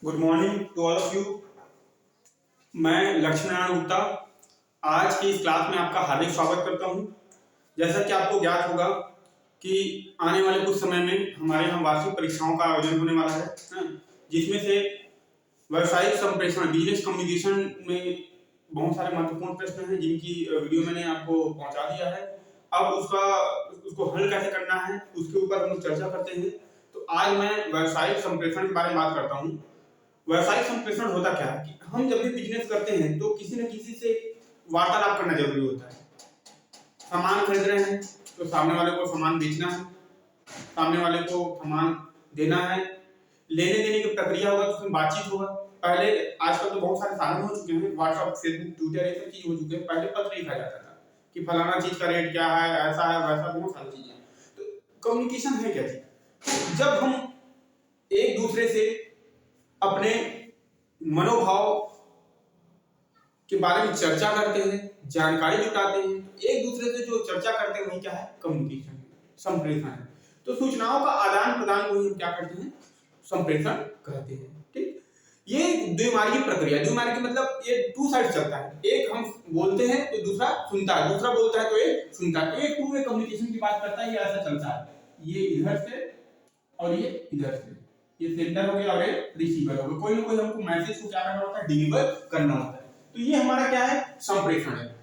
Good morning to all of you. मैं लक्ष्मी नारायण गुप्ता आज की इस क्लास में आपका हार्दिक स्वागत करता हूं। जैसा कि आपको ज्ञात होगा कि आने वाले कुछ समय में हमारे यहाँ वार्षिक परीक्षाओं का आयोजन होने वाला है, जिसमें से व्यावसायिक संप्रेषण बिजनेस कम्युनिकेशन में बहुत सारे महत्वपूर्ण प्रश्न हैं जिनकी वीडियो मैंने आपको पहुंचा दिया है। अब उसको हल कैसे करना है उसके ऊपर हम चर्चा करते हैं। तो आज मैं व्यावसायिक संप्रेषण के बारे में बात करता हूँ। व्यावसायिक संप्रेषण होता क्या है कि हम जब भी बिजनेस करते हैं तो किसी न किसी से वार्तालाप करना जरूरी होता है। सामान खरीद रहे हैं तो सामने वाले को सामान बेचना है, सामने वाले को सामान देना है, लेने देने की प्रक्रिया होगा तो उसमें बातचीत होगा। पहले आजकल तो बहुत सारे साधन हो चुके हैं, व्हाट्सएप, फेसबुक, ट्विटर, ये सब चीज हो चुके हैं। पहले पत्र लिखा जाता था कि फलाना चीज का रेट क्या है, ऐसा है वैसा, बहुत सारी चीजें। तो कम्युनिकेशन है क्या चीज? जब हम एक दूसरे से अपने मनोभाव के बारे में चर्चा करते हैं, जानकारी जुटाते हैं, एक दूसरे से जो चर्चा करते हैं वही क्या है? कम्युनिकेशन है, संप्रेषण है। तो सूचनाओं का आदान प्रदान को हम क्या करते हैं? संप्रेषण कहते हैं। ठीक, ये द्विमार्गी प्रक्रिया। द्विमार्गी मतलब ये टू साइड चलता है, एक हम बोलते हैं तो दूसरा सुनता है, दूसरा बोलता है तो एक सुनता है। तो एक टू वे कम्युनिकेशन की बात करता है, ये ऐसा चलता है, ये इधर से और ये इधर से, ये सेंडर हो गया और ये रिसीवर हो गया। कोई ना कोई हमको मैसेज को क्या करना होता है? डिलीवर करना होता है। तो ये हमारा क्या है? संप्रेषण है।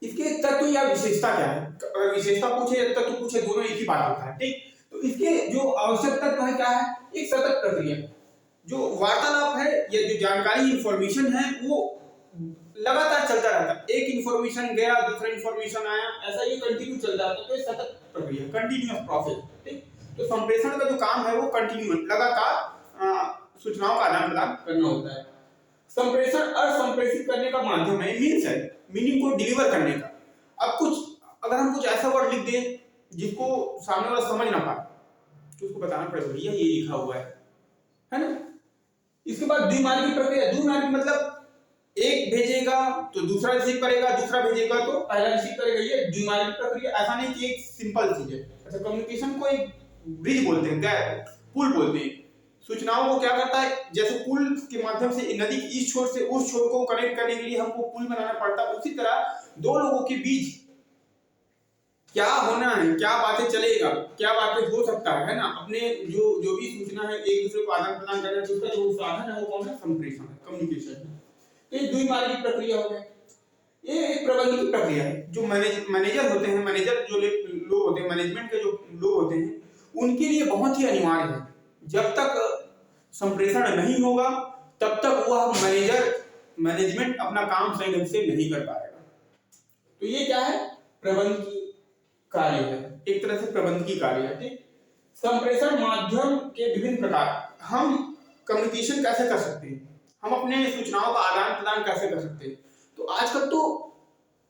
इसके तत्व या विशेषता क्या है? अगर विशेषता पूछे या तत्व पूछे, दोनों एक ही बात होता है। ठीक, तो इसके जो आवश्यक तत्व है क्या है? एक सतत प्रक्रिया। जो वार्तालाप है या जो जानकारी इंफॉर्मेशन है वो लगातार चलता रहता है। एक इंफॉर्मेशन गया, दूसरा इंफॉर्मेशन आया, ऐसा ये कंटिन्यू चल रहा है। तो ये सतत प्रक्रिया, कंटिन्यूअस प्रोसेस। ठीक, तो संप्रेषण का जो काम है वो कंटिन्यू लगातार सूचनाओं का आदान प्रदान करना होता है। संप्रेषण संप्रेषित करने का माध्यम है, मीन्स है, मीनिंग को डिलीवर करने का। अब अगर हम कुछ ऐसा वर्ड लिख दें जिसको सामने वाला समझ ना पाए तो उसको बताना पड़ेगा भैया ये लिखा हुआ है ना। इसके बाद द्विमार्गी प्रक्रिया। द्विमार्गी मतलब एक भेजेगा तो दूसरा रिसीव करेगा, दूसरा भेजेगा तो पहला रिसीव करेगा। ये द्विमार्गी प्रक्रिया। ऐसा नहीं कि एक सिंपल चीज है। अच्छा, कम्युनिकेशन को एक ब्रिज बोलते हैं, पुल बोलते हैं। सूचनाओं को क्या करता है? जैसे पुल के माध्यम से नदी की इस छोर से उस छोर को कनेक्ट करने के लिए हमको पुल बनाना पड़ता है, उसी तरह दो लोगों के बीच क्या होना है, क्या बातें चलेगा, क्या बातें हो सकता है ना, अपने जो भी सूचना है एक दूसरे को आदान प्रदान करने का उसका जो साधन है वो कौन है? संप्रेषण है, कम्युनिकेशन है। ये द्विमार्गी प्रक्रिया हो गई। ये एक प्रबंधकीय प्रक्रिया है। जो मैनेजर होते हैं, मैनेजर जो लोग होते हैं, मैनेजमेंट के जो लोग होते हैं, उनके लिए बहुत ही अनिवार्य है। जब तक संप्रेषण नहीं होगा तब तक वह मैनेजमेंट अपना काम सही ढंग से नहीं कर पाएगा। तो ये क्या है? प्रबंधकीय कार्य है, एक तरह से प्रबंधकीय कार्य है। ठीक, संप्रेषण माध्यम के विभिन्न प्रकार। हम कम्युनिकेशन कैसे कर सकते हैं? हम अपने सूचनाओं का आदान प्रदान कैसे कर सकते हैं? तो आजकल तो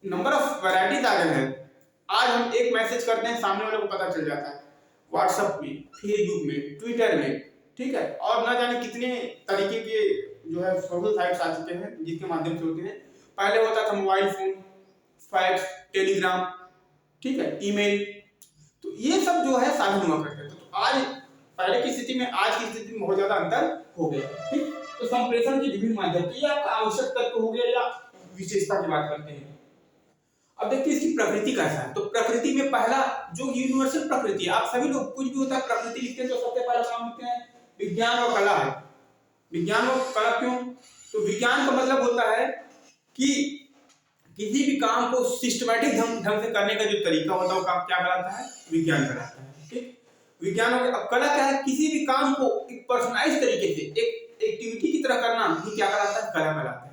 नंबर ऑफ वैरायटीज आ गए हैं। आज हम एक मैसेज करते हैं, सामने वाले को पता चल जाता है व्हाट्सएप में, फेसबुक में, ट्विटर में। ठीक है, और ना जाने कितने तरीके के जो है सोशल साइट्स आ चुके हैं जिसके माध्यम से होते हैं। पहले होता था मोबाइल फोन, फैक्स, टेलीग्राम, ठीक है, ईमेल। तो ये सब जो है साधन हुआ करते थे। तो आज पहले की स्थिति में आज की स्थिति में बहुत ज्यादा अंतर हो गया। ठीक, तो संप्रेषण के विभिन्न माध्यम। तो ये आपका आवश्यक तत्व हो गया या विशेषता की बात करते हैं। अब देखिए इसकी प्रकृति कैसा है। तो प्रकृति में पहला जो यूनिवर्सल प्रकृति है, आप सभी लोग कुछ भी होता है प्रकृति लिखते हैं तो सबसे पहला काम लिखते हैं विज्ञान और कला है। विज्ञान और कला क्यों? तो विज्ञान का मतलब होता है कि किसी भी काम को सिस्टमैटिक ढंग से करने का जो तरीका होता है वो काम क्या कहलाता है? विज्ञान कहलाता है। ठीक, विज्ञान हो गया। अब कला क्या है? किसी भी काम को एक पर्सनलाइज तरीके से एक एक्टिविटी की तरह करना ही क्या कहलाता है? कला कहलाता है।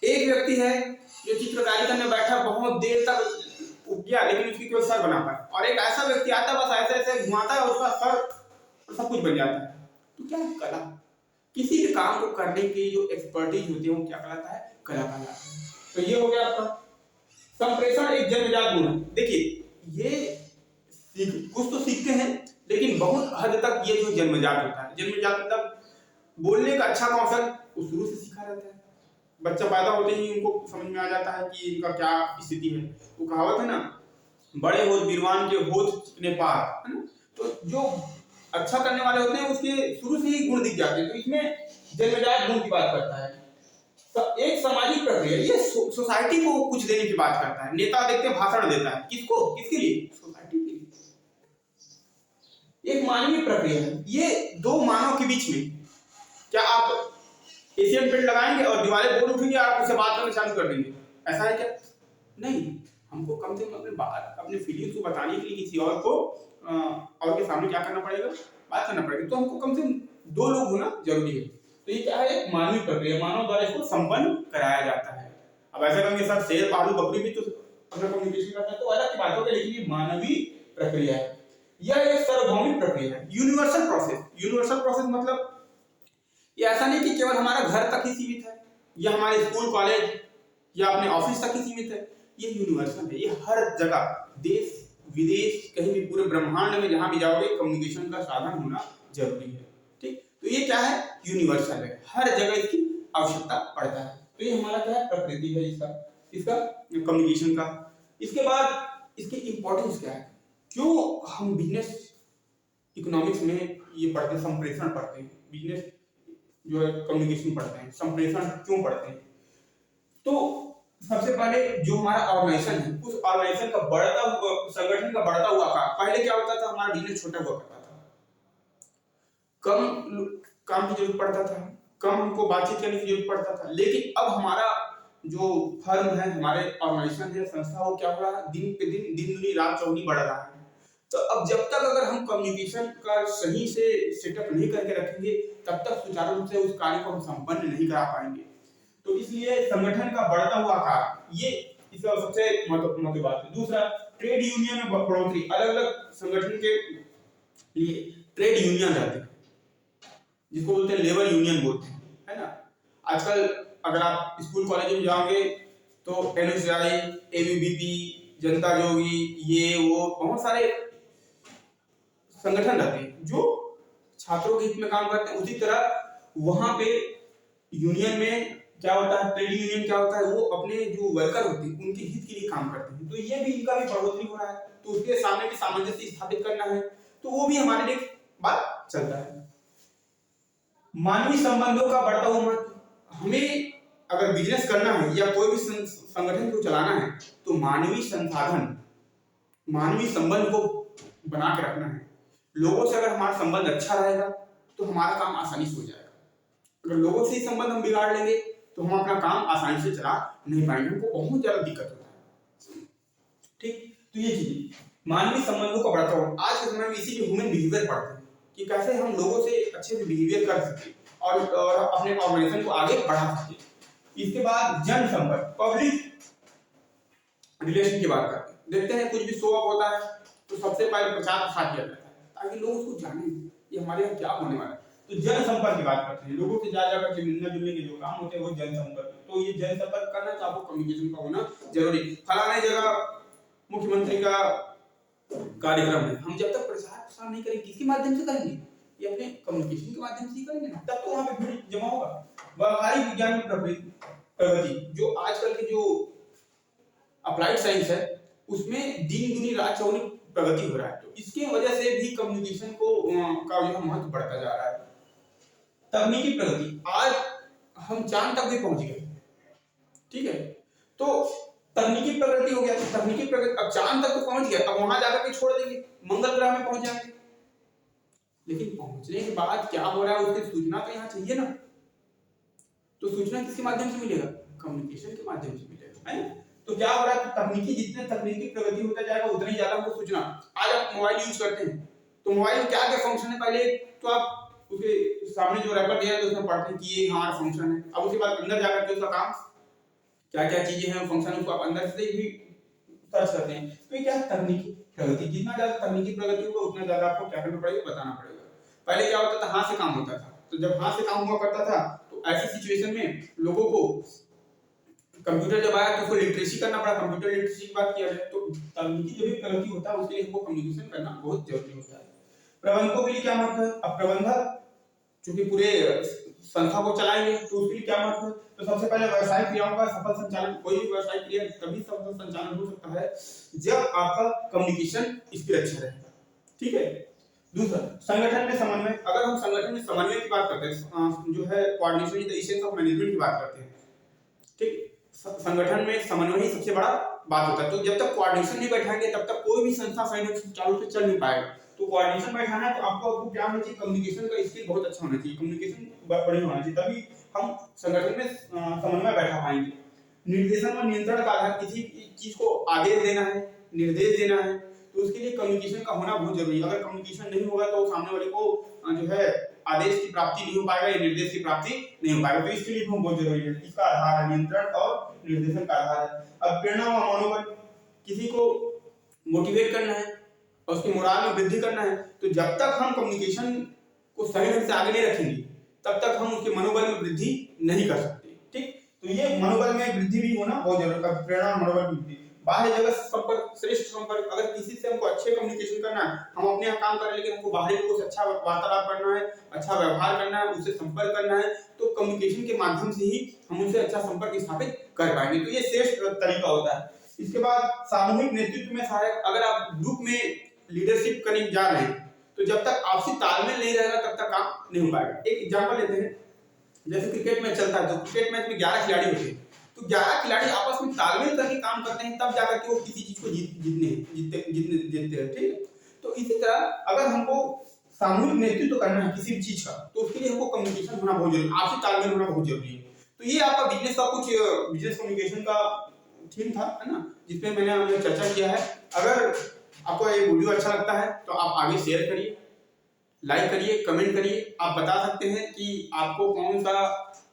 एक व्यक्ति है जो चित्रकारी करने बैठा, बहुत देर तक उठ गया लेकिन उसकी कोई सर बना पाए, और एक ऐसा व्यक्ति आता है बस ऐसे ऐसे घुमाता है उसका सर सब कुछ बन जाता है। तो क्या है? कला। किसी भी काम को करने की जो एक्सपर्टीज होती है वो क्या कहलाता है? कला कहलाता है। तो ये हो गया आपका संप्रेषण एक जन्मजात गुण है। देखिए ये कुछ तो सीखते हैं लेकिन बहुत हद तक ये जो जन्मजात होता है, जन्मजात मतलब बोलने का अच्छा कौशल वो शुरू से सीखा रहता है। बच्चा पैदा होते ही उनको समझ में आ जाता है कि इनका क्या स्थिति है। वो कहावत है ना, बड़े होत बीरवान के होत चिकने पार, है ना। तो जो अच्छा करने वाले होते हैं उसके शुरू से ही गुण दिख जाते हैं। तो इसमें जन्मजात गुण की बात करता है। तो एक सामाजिक प्रक्रिया, ये सोसाइटी को कुछ देने की बात करता है। नेता देखते हैं भाषण देता है, किसको, किसके लिए, सोसाइटी के लिए। एक मानवीय प्रक्रिया है, ये दो मानव के बीच में, क्या आप एशियन पेंट लगाएंगे और दीवारें बोल उठेंगे, आप उसे बात करना चालू कर देंगे, ऐसा है क्या? नहीं, हमको कम से कम अपने बात, अपने फीलिंग्स को बताने के लिए किसी और को और के सामने क्या करना पड़ेगा, बात करना पड़ेगा। तो हमको कम से कम दो लोग होना जरूरी है। तो ये क्या है, एक मानवीय प्रक्रिया, मानव द्वारा इसको संपन्न कराया जाता है। अब ऐसा करेंगे सर शेर भालू बकरी भी तो अपना कम्युनिकेशन करता है, तो अलग की बात होगी, लेकिन ये मानवीय प्रक्रिया है। यह एक सार्वभौमिक प्रक्रिया है, यूनिवर्सल प्रोसेस। यूनिवर्सल प्रोसेस मतलब ये ऐसा नहीं कि केवल हमारा घर तक ही सीमित है, या हमारे स्कूल कॉलेज या अपने ऑफिस तक ही सीमित है। ये यूनिवर्सल है, ये हर जगह, देश विदेश, कहीं भी पूरे ब्रह्मांड में जहां भी जाओगे कम्युनिकेशन का साधन होना जरूरी है। ठीक, तो ये क्या है, यूनिवर्सल है, हर जगह इसकी आवश्यकता पड़ता है। तो ये हमारा क्या है, प्रकृति है इसका कम्युनिकेशन का। इसके बाद इसकी इंपॉर्टेंस क्या है, क्यों हम बिजनेस इकोनॉमिक्स में ये पढ़ते हैं, संप्रेषण पढ़ते हैं, बिजनेस जो है कम्युनिकेशन पढ़ते हैं, संप्रेषण क्यों पढ़ते हैं? तो सबसे पहले जो हमारा ऑर्गेनाइजेशन है, उस ऑर्गेनाइजेशन का बढ़ता हुआ, संगठन का बढ़ता हुआ आकार। पहले क्या होता था, हमारा बिजनेस छोटा हुआ करता था, कम काम की जरूरत पड़ता था, कम हमको बातचीत करने की जरूरत पड़ता था। लेकिन अब हमारा जो फर्म है, हमारे ऑर्गेनाइजेशन है, संस्था, वो क्या हो रहा है, दिन पे दिन, दिन दुनी रात चौगुनी बढ़ रहा है। तो अब जब तक अगर हम कम्युनिकेशन का सही से सेटअप नहीं करके रखेंगे, तब तक सुचारू रूप से उस कार्य को हम संपन्न नहीं करा पाएंगे। तो इसलिए संगठन का बढ़ता हुआ आकार, ये इसका सबसे महत्वपूर्ण बात है। दूसरा, ट्रेड यूनियन में बढ़ोतरी। अलग अलग संगठन के लिए ट्रेड यूनियन रहते हैं, जिसको बोलते हैं लेबर यूनियन बोलते हैं, है ना। आजकल अगर आप स्कूल कॉलेज में जाओगे तो एनएसआई, एबीवीपी, जनता जोगी, ये वो बहुत सारे संगठन रहते हैं जो छात्रों के हित में काम करते हैं। उसी तरह वहां पे यूनियन में क्या होता है, ट्रेड यूनियन क्या होता है, वो अपने जो वर्कर होते हैं उनके हित के लिए काम करते हैं। तो ये भी इनका भी बढ़ोतरी हो रहा है, तो उसके सामने भी सामंजस्य स्थापित करना है, तो वो भी हमारे लिए बात चलता है। मानवीय संबंधों का बढ़ता हुआ महत्व। हमें अगर बिजनेस करना है या कोई भी संगठन को चलाना है, तो मानवीय संसाधन, मानवीय संबंध को बना के रखना है। लोगों से अगर हमारा संबंध अच्छा रहेगा तो हमारा काम आसानी से हो जाएगा। अगर लोगों से ही संबंध हम बिगाड़ लेंगे तो हम अपना काम आसानी से चला नहीं पाएंगे, हमको बहुत ज्यादा दिक्कत होता है। ठीक, तो ये चीज मानवीय संबंधों का बढ़ता हुआ। आज के समय में इसीलिए ह्यूमन बिहेवियर पढ़ते हैं कि कैसे हम लोगों से अच्छे से बिहेवियर कर सकते और अपने ऑर्गेनाइजेशन को आगे बढ़ा सकते। इसके बाद जनसंपर्क, पब्लिक रिलेशन की बात करते हैं। देखते हैं कुछ भी शो अप होता है तो सबसे पहले प्रचार प्रसार किया जाता है ताकि लोग उसको जाने ये हमारे यहाँ क्या होने वाला है। तो जनसंपर्क की बात करते हैं, लोगों से जा जाकर के मिलने जुलने के जो काम होते हैं वो जनसंपर्क। तो ये जनसंपर्क करना तो आपको कम्युनिकेशन का होना जरूरी। फलाने जगह मुख्यमंत्री का कार्यक्रम है, हम जब तक प्रचार प्रसार नहीं करेंगे, किसके माध्यम से करेंगे, ये अपने कम्युनिकेशन के माध्यम से ही करेंगे ना, तब तो वहां पे भीड़ जमा होगा। व्यवहारिक विज्ञान में प्रगति, जो आजकल के जो अप्लाइड साइंस है उसमें दिन दुनी रात चौगुनी प्रगति हो रहा है, तो इसके वजह से भी कम्युनिकेशन को का जो महत्व बढ़ता जा रहा है। तकनीकी प्रगति, आज हम चांद तक भी पहुंच गए, ठीक है, तो तकनीकी प्रगति हो गया, तकनीकी प्रगति, अब चांद तक तो पहुंच गया, अब वहां जाकर के छोड़ देंगे, मंगल ग्रह में पहुंच जाएंगे। लेकिन पहुंचने के बाद क्या हो रहा है उसकी सूचना तो यहाँ चाहिए ना, तो सूचना किसके माध्यम से मिलेगा, कम्युनिकेशन के माध्यम से मिलेगा, है ना। तो क्या हो रहा है, तकनीकी जितने तकनीकी प्रगति होता जाएगा उतनी ज्यादा हमको सूचना। आज आप मोबाइल यूज करते हैं तो मोबाइल में क्या क्या फंक्शन है, पहले तो आप उसके सामने जो रैपर दिया है तो उसमें पढ़ते हैं कि ये हमारा फंक्शन है। अब उसके बाद अंदर जाकर के उसका काम क्या क्या चीजें हैं फंक्शन, उसको आप अंदर से भी सर्च करते हैं। तो ये क्या है, तकनीकी प्रगति। जितना ज्यादा तकनीकी प्रगति होगा उतना ज्यादा आपको क्या करना पड़ेगा, बताना पड़ेगा। पहले क्या होता था, हाथ से काम होता था, तो जब हाथ से काम हुआ करता था तो ऐसी सिचुएशन में लोगों को कंप्यूटर जब आया तो उसको लिटरेसी करना पड़ा, कंप्यूटर लिटरेसी की बात किया जाए तो तकनीकी जो भी प्रगति होता है उसके लिए हमको कम्युनिकेशन करना बहुत जरूरी होता है। प्रबंधकों के लिए क्या महत्व है, अब प्रबंधक क्योंकि पूरे संस्था को चलाएंगे तो उसके लिए क्या महत्व है, तो सबसे पहले व्यवसायिक क्रियाओं का सफल संचालन। कोई भी व्यवसायिक क्रिया तभी सफल संचालन हो सकता है जब आपका कम्युनिकेशन स्किल अच्छा रहे, ठीक है। दूसरा, संगठन में समन्वय। अगर हम संगठन में समन्वय की बात करते हैं, जो है coordination is the essence of management की बात करते हैं, ठीक। संगठन में समन्वय ही सबसे बड़ा बात होता है। तो जब तक कोऑर्डिनेशन नहीं बैठाएंगे तब तक कोई भी संस्था सही ढंग से चालू से चल नहीं पाएगा। तो कोऑर्डिनेशन बैठाना है तो आपको क्या होना चाहिए, कम्युनिकेशन का स्किल बहुत अच्छा होना चाहिए, कम्युनिकेशन बढ़िया होना चाहिए, तभी हम संगठन में समन्वय बैठा पाएंगे। निर्देशन और नियंत्रण का आधार, किसी चीज को आदेश देना है, निर्देश देना है, तो उसके लिए कम्युनिकेशन का होना बहुत जरूरी है। अगर कम्युनिकेशन नहीं होगा तो सामने वाले को जो है आदेश की प्राप्ति नहीं हो पाएगा या निर्देश की प्राप्ति नहीं हो पाएगा। तो इसके लिए बहुत जरूरी है, इसका आधार है नियंत्रण और निर्देशन का आधार है। अब प्रेरणा व मनोबल, किसी को मोटिवेट करना है और उसकी मोराल में वृद्धि करना है, तो जब तक हम कम्युनिकेशन को सही ढंग से आगे नहीं रखेंगे तब तक हम उसके मनोबल में वृद्धि नहीं कर सकते, ठीक। तो ये मनोबल में वृद्धि भी होना बहुत जरूरी है, प्रेरणा मनोबल वृद्धि। बाह्य जगत संपर्क, श्रेष्ठ संपर्क, अगर किसी से हमको अच्छे कम्युनिकेशन करना है, हम अपने यहाँ काम कर रहे हैं लेकिन हमको बाहरी लोगों से अच्छा वार्तालाप करना है, अच्छा व्यवहार करना है, उससे संपर्क करना है, तो कम्युनिकेशन के माध्यम से ही हम उनसे अच्छा संपर्क स्थापित कर पाएंगे। तो ये श्रेष्ठ तरीका होता है। इसके बाद सामूहिक नेतृत्व में सहायक, अगर आप ग्रुप में लीडरशिप करने जा रहे हैं तो जब तक आपसी तालमेल नहीं रहेगा तब तक काम नहीं हो पाएगा। एक एग्जांपल लेते हैं, जैसे क्रिकेट मैच चलता है तो क्रिकेट मैच में 11 खिलाड़ी होते हैं, तो 11 खिलाड़ी आपस में तालमेल करके काम करते हैं तब जाकर के वो किसी चीज को जीतते हैं, ठीक है। तो इसी तरह अगर हमको सामूहिक नेतृत्व करना है किसी भी चीज का, तो उसके लिए हमको कम्युनिकेशन होना बहुत जरूरी है, आपसी तालमेल होना बहुत जरूरी है। तो ये आपका बिजनेस का कुछ बिजनेस कम्युनिकेशन का थीम था, है ना, जिसपे मैंने चर्चा किया है। अगर आपको ये वीडियो अच्छा लगता है तो आप आगे शेयर करिए, लाइक करिए, कमेंट करिए। आप बता सकते हैं कि आपको कौन सा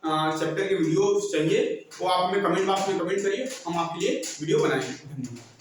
चैप्टर के वीडियो चाहिए, वो आप हमें कमेंट बॉक्स में कमेंट करिए, हम आपके लिए वीडियो बनाएंगे। धन्यवाद।